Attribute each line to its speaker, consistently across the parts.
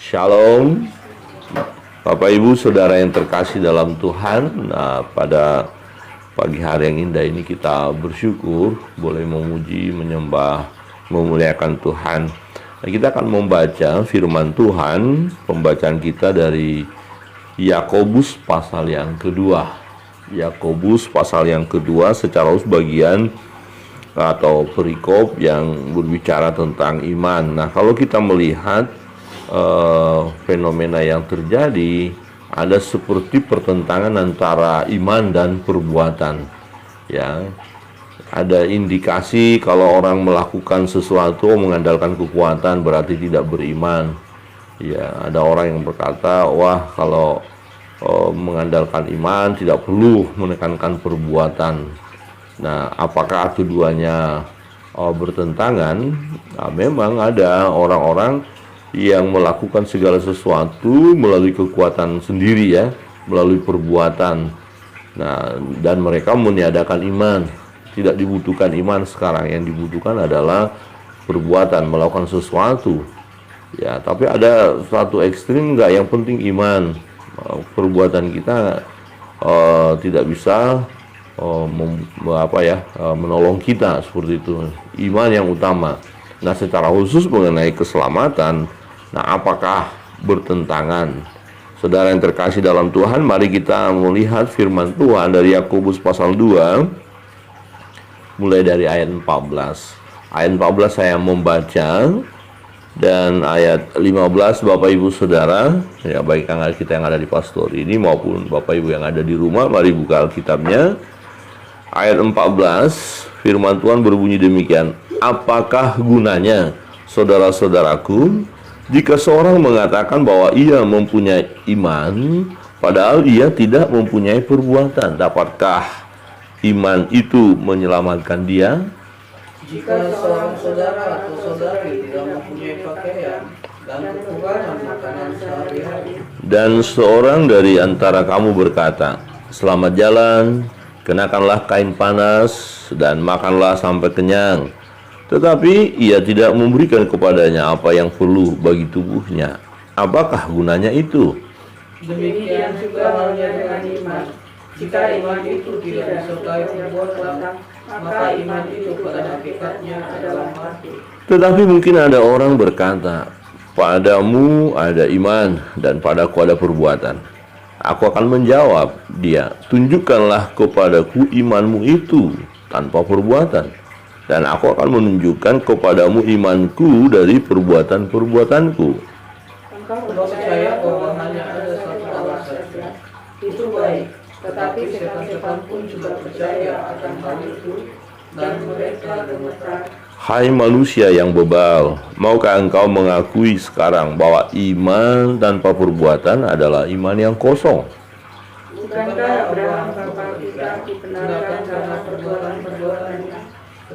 Speaker 1: Shalom, Bapak Ibu Saudara yang terkasih dalam Tuhan. Nah, pada pagi hari yang indah ini kita bersyukur boleh memuji, menyembah, memuliakan Tuhan. Nah, kita akan membaca firman Tuhan. Pembacaan kita dari Yakobus pasal yang kedua. Yakobus pasal yang kedua secara bagian atau perikop yang berbicara tentang iman. Nah, kalau kita melihat fenomena yang terjadi, ada seperti pertentangan antara iman dan perbuatan. Ya, ada indikasi kalau orang melakukan sesuatu mengandalkan kekuatan berarti tidak beriman. Ya, ada orang yang berkata, wah kalau mengandalkan iman tidak perlu menekankan perbuatan. Nah, apakah keduanya bertentangan? Nah, memang ada orang-orang yang melakukan segala sesuatu melalui kekuatan sendiri, ya, melalui perbuatan. Nah, dan mereka meniadakan iman. Tidak dibutuhkan iman sekarang, yang dibutuhkan adalah perbuatan, melakukan sesuatu. Ya, tapi ada satu ekstrim enggak, yang penting iman. Perbuatan kita tidak bisa menolong kita seperti itu. Iman yang utama. Nah, secara khusus mengenai keselamatan, nah, apakah bertentangan? Saudara yang terkasih dalam Tuhan, mari kita melihat firman Tuhan dari Yakobus pasal 2, mulai dari ayat 14. Ayat 14 saya membaca, dan ayat 15 Bapak Ibu Saudara, ya, baik kita yang ada di pastor ini maupun Bapak Ibu yang ada di rumah, mari buka Alkitabnya. Ayat 14, firman Tuhan berbunyi demikian. Apakah gunanya, saudara-saudaraku, jika seorang mengatakan bahwa ia mempunyai iman, padahal ia tidak mempunyai perbuatan? Dapatkah iman itu menyelamatkan dia?
Speaker 2: Jika seorang saudara atau saudari tidak mempunyai pakaian dan kekurangan makanan sehari-hari,
Speaker 1: dan seorang dari antara kamu berkata, selamat jalan, kenakanlah kain panas, dan makanlah sampai kenyang, tetapi ia tidak memberikan kepadanya apa yang perlu bagi tubuhnya, apakah gunanya itu?
Speaker 2: demikian juga halnya dengan iman. Jika iman itu tidak disertai perbuatan, maka iman itu pada hakikatnya adalah mati.
Speaker 1: Tetapi mungkin ada orang berkata, padamu ada iman dan padaku ada perbuatan. Aku akan menjawab dia, tunjukkanlah kepadaku imanmu itu tanpa perbuatan, dan aku akan menunjukkan kepadamu imanku dari perbuatan-perbuatanku.
Speaker 2: Engkau percaya bahwa hanya ada satu Allah saja, itu baik. Tetapi setan-setan pun juga percaya akan hal itu, dan mereka gemetar.
Speaker 1: Hai manusia yang bebal, maukah engkau mengakui sekarang bahwa iman tanpa perbuatan adalah iman yang kosong?
Speaker 2: Bukankah Abraham bapa kita dibenarkan karena perbuatan-perbuatannya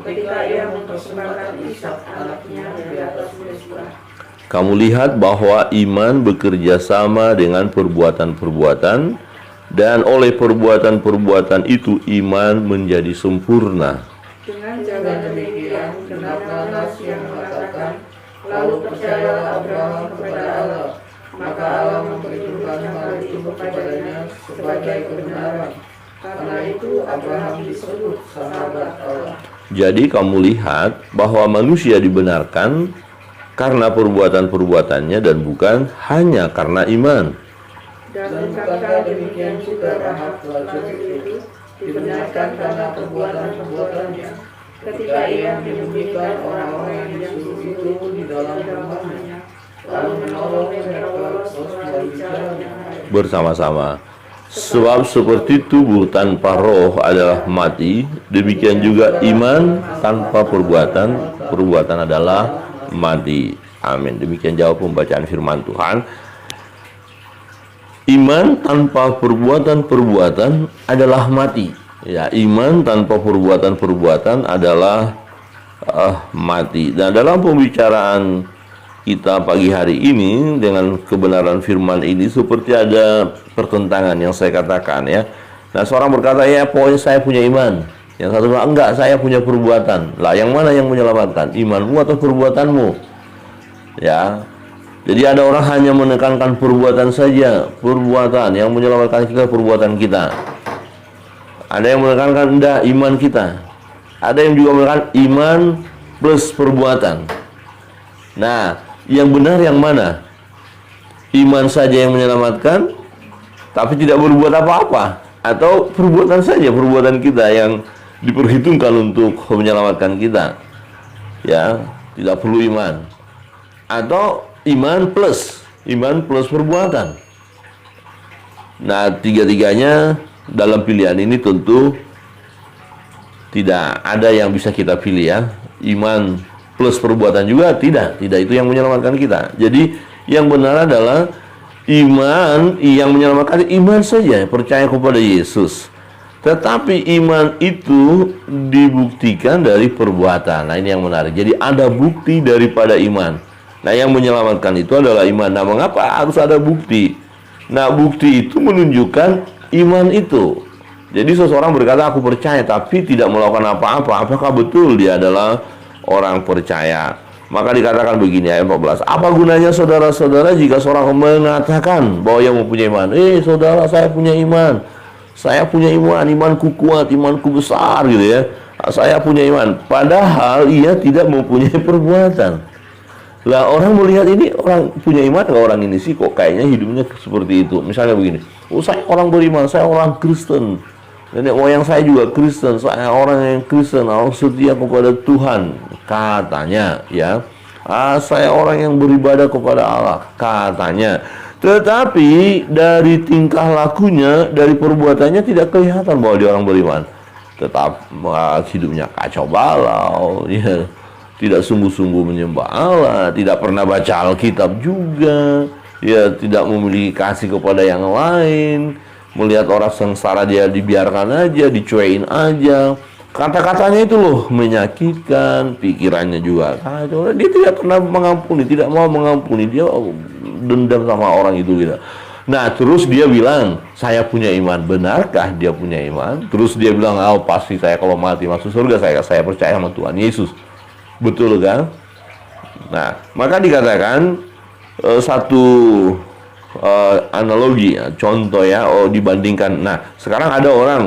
Speaker 2: ketika ia mempersembahkan Ishak anaknya di atas mezbah?
Speaker 1: Kamu lihat bahwa iman bekerja sama dengan perbuatan-perbuatan, dan oleh perbuatan-perbuatan itu iman menjadi sempurna.
Speaker 2: Dengan cara demikian, kenapa nas yang mengatakan, lalu percayalah Abraham kepada Allah, maka Allah memperhitungkan hal itu kepadanya sebagai kebenaran. Karena itu Abraham disebut sahabat Allah.
Speaker 1: Jadi kamu lihat bahwa manusia dibenarkan karena perbuatan-perbuatannya dan bukan hanya karena iman.
Speaker 2: Dan bukankah demikian juga Rahab pelacur itu dibenarkan karena perbuatan-perbuatannya ketika ia menyembunyikan orang-orang yang disuruh itu di dalam rumahnya, lalu menolong mereka terus berbicaranya
Speaker 1: Bersama-sama. Sebab seperti tubuh tanpa roh adalah mati, demikian juga iman tanpa perbuatan adalah mati. Amin. Demikian jawab pembacaan firman Tuhan. Iman tanpa perbuatan adalah mati. Ya, iman tanpa perbuatan adalah mati. Dan dalam pembicaraan kita pagi hari ini dengan kebenaran firman ini seperti ada pertentangan yang saya katakan, ya. Nah, seorang berkata, ya pokoknya saya punya iman. Yang satu bilang, enggak, saya punya perbuatan. Lah, yang mana yang menyelamatkan? Imanmu atau perbuatanmu? Ya. Jadi ada orang hanya menekankan perbuatan saja, perbuatan yang menyelamatkan kita, perbuatan kita. Ada yang menekankan enggak, iman kita. Ada yang juga menekankan iman plus perbuatan. Nah, yang benar yang mana? Iman saja yang menyelamatkan, tapi tidak berbuat apa-apa, atau perbuatan saja, perbuatan kita yang diperhitungkan untuk menyelamatkan kita. Ya, tidak perlu iman. Atau iman plus perbuatan. Nah, tiga-tiganya dalam pilihan ini tentu tidak ada yang bisa kita pilih ya. Iman plus perbuatan juga tidak itu yang menyelamatkan kita. Jadi yang benar adalah iman yang menyelamatkan, iman saja, percaya kepada Yesus. Tetapi iman itu dibuktikan dari perbuatan. Nah, ini yang menarik. Jadi ada bukti daripada iman. Nah, yang menyelamatkan itu adalah iman. Nah, mengapa harus ada bukti? Nah, bukti itu menunjukkan iman itu. Jadi seseorang berkata, aku percaya, tapi tidak melakukan apa-apa. Apakah betul dia adalah orang percaya? Maka dikatakan begini, ayat 14. Apa gunanya saudara-saudara jika seorang mengatakan bahwa ia mempunyai iman? Saudara, saya punya iman. Saya punya iman, imanku kuat, imanku besar gitu ya. Saya punya iman. Padahal ia tidak mempunyai perbuatan. Lah, orang melihat ini orang punya iman nggak orang ini sih, kok kayaknya hidupnya seperti itu. Misalnya begini, saya orang beriman, saya orang Kristen, nenek moyang saya juga Kristen, saya orang yang Kristen, orang setia kepada Tuhan, katanya ya. Saya orang yang beribadah kepada Allah, katanya. Tetapi dari tingkah lakunya, dari perbuatannya tidak kelihatan bahwa dia orang beriman. Tetap hidupnya kacau balau, ya. Tidak sungguh-sungguh menyembah Allah, tidak pernah baca Alkitab juga, ya, tidak memiliki kasih kepada yang lain, melihat orang sengsara dia dibiarkan aja, dicuekin aja. Kata-katanya itu loh menyakitkan, pikirannya juga kacau. Dia tidak pernah mengampuni, tidak mau mengampuni, dia dendam sama orang itu gitu. Nah, terus dia bilang, saya punya iman. Benarkah dia punya iman? Terus dia bilang, pasti saya kalau mati masuk surga, saya percaya sama Tuhan Yesus. Betul kan? Nah, maka dikatakan satu analogi, contoh ya, dibandingkan. Nah, sekarang ada orang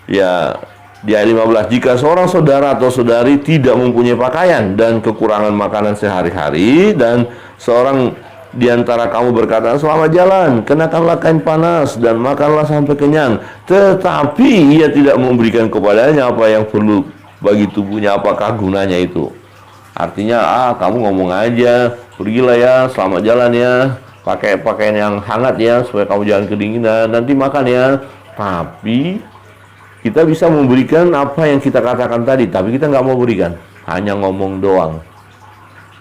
Speaker 1: ya di ayat 15, jika seorang saudara atau saudari tidak mempunyai pakaian dan kekurangan makanan sehari-hari, dan seorang di antara kamu berkata, selamat jalan, kenakanlah kain panas dan makanlah sampai kenyang, tetapi ia tidak memberikan kepadanya apa yang perlu bagi tubuhnya, apakah gunanya itu? Artinya, kamu ngomong aja, pergilah ya, selamat jalan ya, pakai pakaian yang hangat ya, supaya kamu jangan kedinginan, nanti makan ya. Tapi kita bisa memberikan apa yang kita katakan tadi, tapi kita nggak mau berikan, hanya ngomong doang.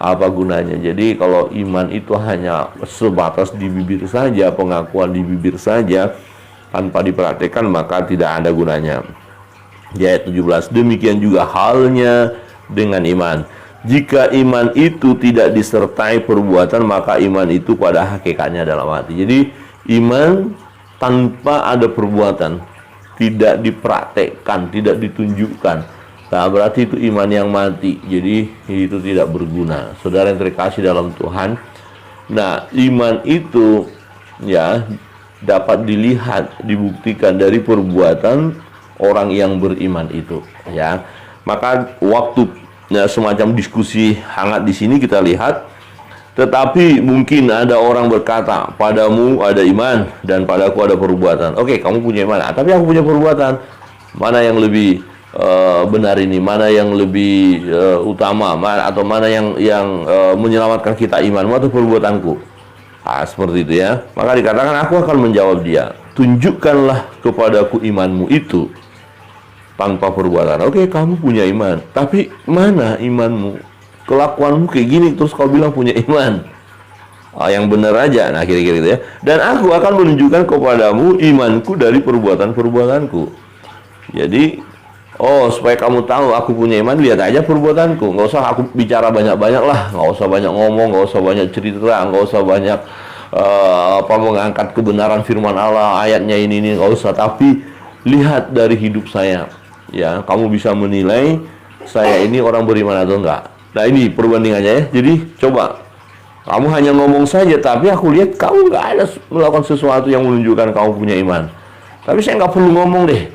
Speaker 1: Apa gunanya? Jadi kalau iman itu hanya sebatas di bibir saja, pengakuan di bibir saja, tanpa dipraktikkan, maka tidak ada gunanya. Di ayat 17, demikian juga halnya dengan iman. Jika iman itu tidak disertai perbuatan, maka iman itu pada hakikatnya adalah mati. Jadi iman tanpa ada perbuatan, tidak dipraktekkan, tidak ditunjukkan, nah berarti itu iman yang mati. Jadi itu tidak berguna. Saudara yang terkasih dalam Tuhan, nah iman itu ya dapat dilihat, dibuktikan dari perbuatan orang yang beriman itu ya. Maka waktu semacam diskusi hangat di sini kita lihat, tetapi mungkin ada orang berkata, padamu ada iman dan padaku ada perbuatan. Oke, kamu punya iman, tapi aku punya perbuatan. Mana yang lebih benar ini? Mana yang lebih utama? Atau mana yang menyelamatkan kita, imanmu atau perbuatanku? Seperti itu ya. Maka dikatakan, aku akan menjawab dia, tunjukkanlah kepadaku imanmu itu tanpa perbuatan. Oke, kamu punya iman, tapi mana imanmu? Kelakuanmu kayak gini, terus kau bilang punya iman. Yang benar aja. Nah, kira-kira gitu ya. Dan aku akan menunjukkan kepadamu imanku dari perbuatan-perbuatanku. Jadi, supaya kamu tahu aku punya iman, lihat aja perbuatanku. Nggak usah aku bicara banyak-banyak lah, nggak usah banyak ngomong, nggak usah banyak cerita, nggak usah banyak mengangkat kebenaran firman Allah, ayatnya ini, nggak usah. Tapi lihat dari hidup saya. Ya, kamu bisa menilai saya ini orang beriman atau enggak. Nah, ini perbandingannya ya. Jadi coba Kamu hanya ngomong saja, tapi aku lihat kamu nggak ada melakukan sesuatu yang menunjukkan kamu punya iman. Tapi saya nggak perlu ngomong deh.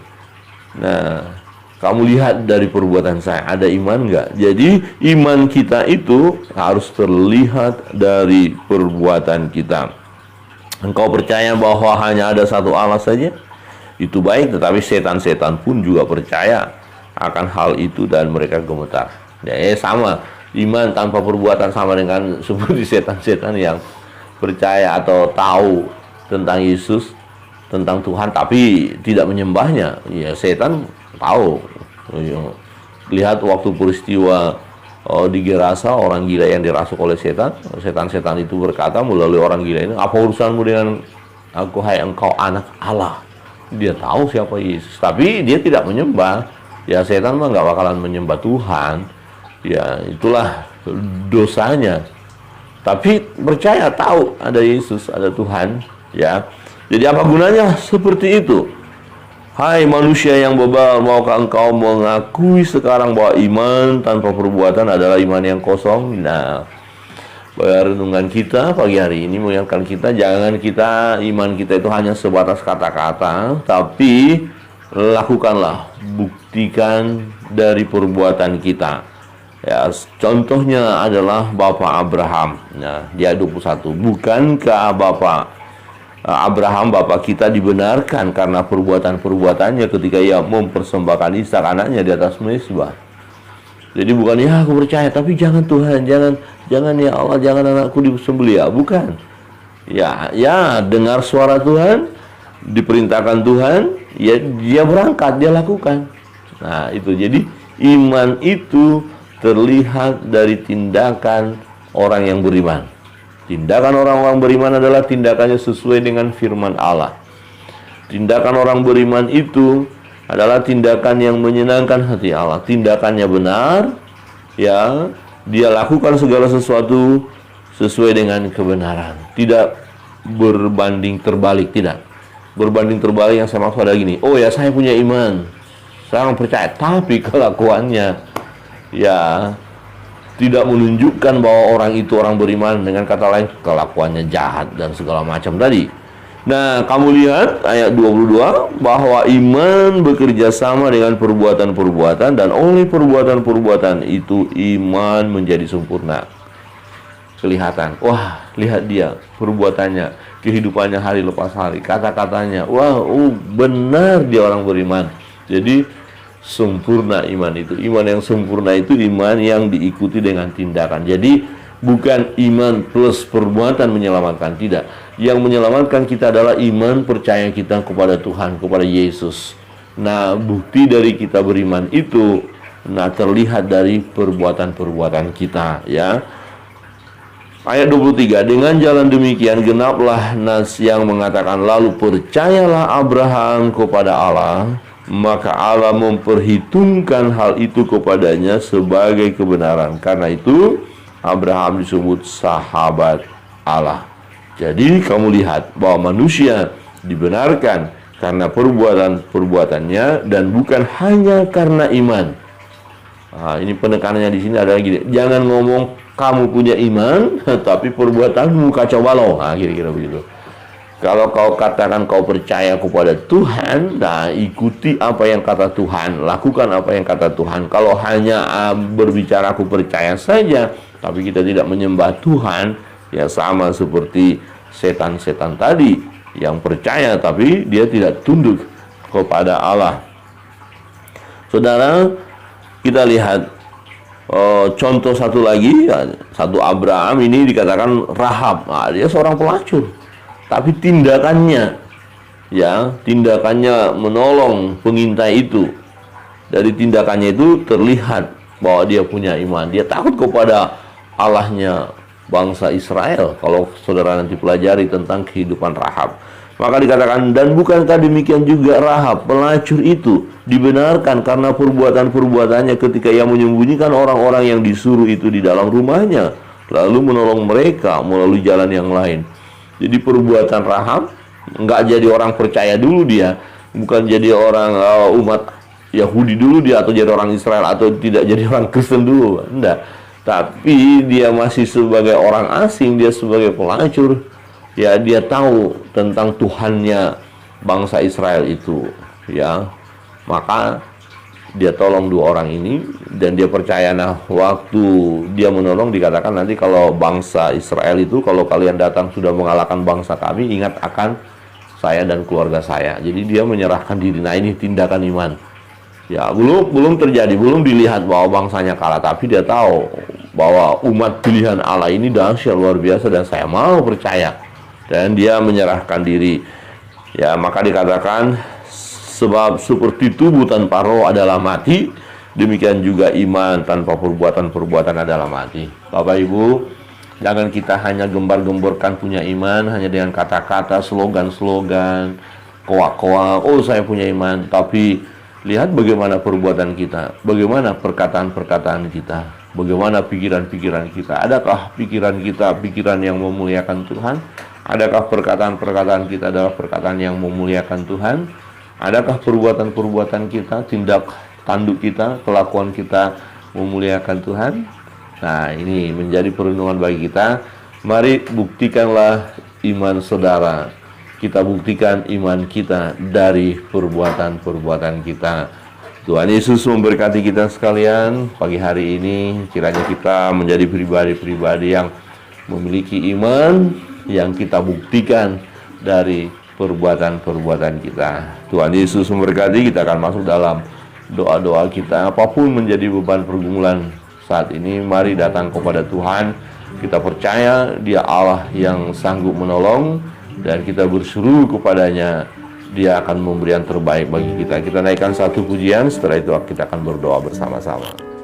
Speaker 1: Nah, kamu lihat dari perbuatan saya, ada iman nggak? Jadi, iman kita itu harus terlihat dari perbuatan kita. Engkau percaya bahwa hanya ada satu Allah saja? Itu baik, tetapi setan-setan pun juga percaya akan hal itu dan mereka gemetar. Ya, sama. Iman tanpa perbuatan sama dengan seperti setan-setan yang percaya atau tahu tentang Yesus, tentang Tuhan, tapi tidak menyembahnya. Ya, setan tahu. Lihat waktu peristiwa di Gerasa, orang gila yang dirasuk oleh setan. Setan-setan itu berkata melalui orang gila ini, apa urusanmu dengan aku, hai engkau anak Allah? Dia tahu siapa Yesus, tapi dia tidak menyembah. Ya, setan mah nggak bakalan menyembah Tuhan. Ya, itulah dosanya. Tapi percaya, tahu ada Yesus, ada Tuhan. Ya, jadi apa gunanya seperti itu? Hai manusia yang bebal, maukah engkau mengakui sekarang bahwa iman tanpa perbuatan adalah iman yang kosong? Nah, renungan kita pagi hari ini mengingatkan kita, jangan iman kita itu hanya sebatas kata-kata, tapi lakukanlah, buktikan dari perbuatan kita. Ya, contohnya adalah Bapak Abraham. Nah, di ayat 21, bukankah Bapak Abraham, bapak kita, dibenarkan karena perbuatan-perbuatannya ketika ia mempersembahkan Ishak anaknya di atas mezbah. Jadi bukan ya aku percaya, tapi jangan Tuhan, jangan ya Allah, jangan anakku disembelih, ya bukan. Ya dengar suara Tuhan, diperintahkan Tuhan, ya dia berangkat, dia lakukan. Nah, itu jadi iman itu terlihat dari tindakan orang yang beriman. Tindakan orang-orang beriman adalah tindakannya sesuai dengan firman Allah. Tindakan orang beriman itu adalah tindakan yang menyenangkan hati Allah. Tindakannya benar, ya, dia lakukan segala sesuatu sesuai dengan kebenaran. Tidak berbanding terbalik, tidak. Berbanding terbalik yang saya maksud adalah gini, oh ya saya punya iman, saya percaya, tapi kelakuannya ya tidak menunjukkan bahwa orang itu orang beriman. Dengan kata lain, kelakuannya jahat dan segala macam tadi. Nah, kamu lihat ayat 22 bahwa iman bekerja sama dengan perbuatan-perbuatan, dan oleh perbuatan-perbuatan itu iman menjadi sempurna. Kelihatan, wah, lihat dia perbuatannya, kehidupannya hari lepas hari, kata-katanya, wah, benar dia orang beriman. Jadi sempurna iman itu. Iman yang sempurna itu iman yang diikuti dengan tindakan. Jadi bukan iman plus perbuatan menyelamatkan, tidak. Yang menyelamatkan kita adalah iman percaya kita kepada Tuhan, kepada Yesus. Nah, bukti dari kita beriman itu terlihat dari perbuatan-perbuatan kita, ya. Ayat 23, dengan jalan demikian genaplah nas yang mengatakan, lalu percayalah Abraham kepada Allah, maka Allah memperhitungkan hal itu kepadanya sebagai kebenaran. Karena itu Abraham disebut sahabat Allah. Jadi kamu lihat bahwa manusia dibenarkan karena perbuatan-perbuatannya dan bukan hanya karena iman. Nah, ini penekanannya di sini adalah gini, jangan ngomong kamu punya iman tapi perbuatanmu kacau balau. Nah, kira-kira begitu. Kalau kau katakan kau percaya kepada Tuhan, nah ikuti apa yang kata Tuhan, lakukan apa yang kata Tuhan. Kalau hanya berbicara aku percaya saja, tapi kita tidak menyembah Tuhan, ya sama seperti setan-setan tadi yang percaya tapi dia tidak tunduk kepada Allah. Saudara, kita lihat contoh satu lagi, satu Abraham ini dikatakan Rahab. Nah, dia seorang pelacur. Tapi tindakannya menolong pengintai itu. Dari tindakannya itu terlihat bahwa dia punya iman. Dia takut kepada Allahnya bangsa Israel. Kalau saudara nanti pelajari tentang kehidupan Rahab, maka dikatakan, dan bukankah demikian juga Rahab pelacur itu dibenarkan karena perbuatan-perbuatannya ketika ia menyembunyikan orang-orang yang disuruh itu di dalam rumahnya, lalu menolong mereka melalui jalan yang lain. Jadi perbuatan Rahab, nggak jadi orang percaya dulu dia, bukan jadi orang umat Yahudi dulu dia, atau jadi orang Israel, atau tidak jadi orang Kristen dulu, enggak. tapi dia masih sebagai orang asing, dia sebagai pelacur, ya dia tahu tentang Tuhannya bangsa Israel itu, ya. Maka dia tolong dua orang ini dan dia percaya. Nah, waktu dia menolong dikatakan nanti kalau bangsa Israel itu, kalau kalian datang sudah mengalahkan bangsa kami, ingat akan saya dan keluarga saya. Jadi dia menyerahkan diri. Nah, ini tindakan iman. Ya, belum terjadi, belum dilihat bahwa bangsanya kalah, tapi dia tahu bahwa umat pilihan Allah ini dahsyat luar biasa dan saya mau percaya. Dan dia menyerahkan diri. Ya, maka dikatakan sebab seperti tubuh tanpa roh adalah mati, demikian juga iman tanpa perbuatan adalah mati. Bapak Ibu, jangan kita hanya gembar-gemborkan punya iman hanya dengan kata-kata, slogan-slogan, koak-koak, oh saya punya iman, tapi lihat bagaimana perbuatan kita, bagaimana perkataan-perkataan kita, bagaimana pikiran-pikiran kita. Adakah pikiran kita pikiran yang memuliakan Tuhan? Adakah perkataan-perkataan kita adalah perkataan yang memuliakan Tuhan? Adakah perbuatan-perbuatan kita, tindak tanduk kita, kelakuan kita memuliakan Tuhan? Nah, ini menjadi perenungan bagi kita. Mari buktikanlah iman saudara. Kita buktikan iman kita dari perbuatan-perbuatan kita. Tuhan Yesus memberkati kita sekalian pagi hari ini. Kiranya kita menjadi pribadi-pribadi yang memiliki iman yang kita buktikan dari perbuatan-perbuatan kita. Tuhan Yesus memberkati. Kita akan masuk dalam doa-doa kita. Apapun menjadi beban pergumulan saat ini, mari datang kepada Tuhan. Kita percaya Dia Allah yang sanggup menolong, dan kita berseru kepadanya, Dia akan memberi yang terbaik bagi kita. Kita naikkan satu pujian, setelah itu kita akan berdoa bersama-sama.